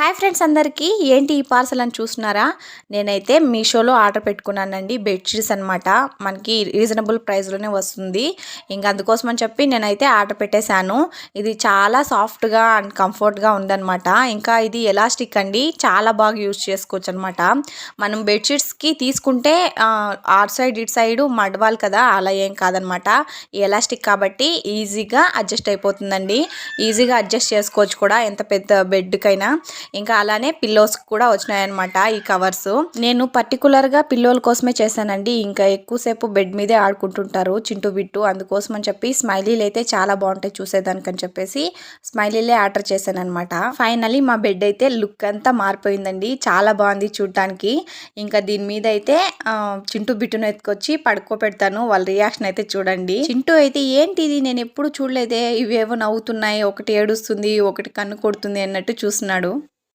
Hi friends అందరికీ ఏంటి ఈ పార్సల్ అని చూస్తున్నారా? నేనైతే మీషోలో ఆర్డర్ పెట్టుకున్నానండి. బెడ్షీట్స్ అనమాట. మనకి రీజనబుల్ ప్రైస్లోనే వస్తుంది. ఇంకా అందుకోసం అని చెప్పి నేనైతే ఆర్డర్ పెట్టేశాను. ఇది చాలా సాఫ్ట్గా అండ్ కంఫర్ట్గా ఉందన్నమాట. ఇంకా ఇది ఎలాస్టిక్ అండి, చాలా బాగా యూజ్ చేసుకోవచ్చు అనమాట. మనం బెడ్షీట్స్కి తీసుకుంటే ఆర్ సైడ్ ఇటు సైడు మడవాలి కదా, అలా ఏం కాదనమాట. ఈ ఎలాస్టిక్ కాబట్టి ఈజీగా అడ్జస్ట్ అయిపోతుందండి. ఈజీగా అడ్జస్ట్ చేసుకోవచ్చు కూడా ఎంత పెద్ద బెడ్కైనా. ఇంకా అలానే పిల్లోస్ కూడా వచ్చినాయన్నమాట ఈ కవర్స్. నేను పర్టికులర్గా పిల్లోల కోసమే చేశానండి. ఇంకా ఎక్కువసేపు బెడ్ మీదే ఆడుకుంటుంటారు చింటూ బిట్టు, అందుకోసం అని చెప్పి స్మైలీలు అయితే చాలా బాగుంటాయి చూసేదానికని చెప్పేసి స్మైలీలే ఆర్డర్ చేశాను అనమాట. ఫైనలీ మా బెడ్ అయితే లుక్ అంతా మారిపోయిందండి, చాలా బాగుంది చూడటానికి. ఇంకా దీని మీద అయితే చింటూ బిట్టును ఎత్తుకొచ్చి పడుకోబెడతాను. వాళ్ళ రియాక్షన్ అయితే చూడండి. చింటూ అయితే ఏంటిది, నేను ఎప్పుడు చూడలేదే, ఇవేవో నవ్వుతున్నాయి, ఒకటి ఏడుస్తుంది, ఒకటి కన్ను కొడుతుంది అన్నట్టు చూస్తున్నాడు.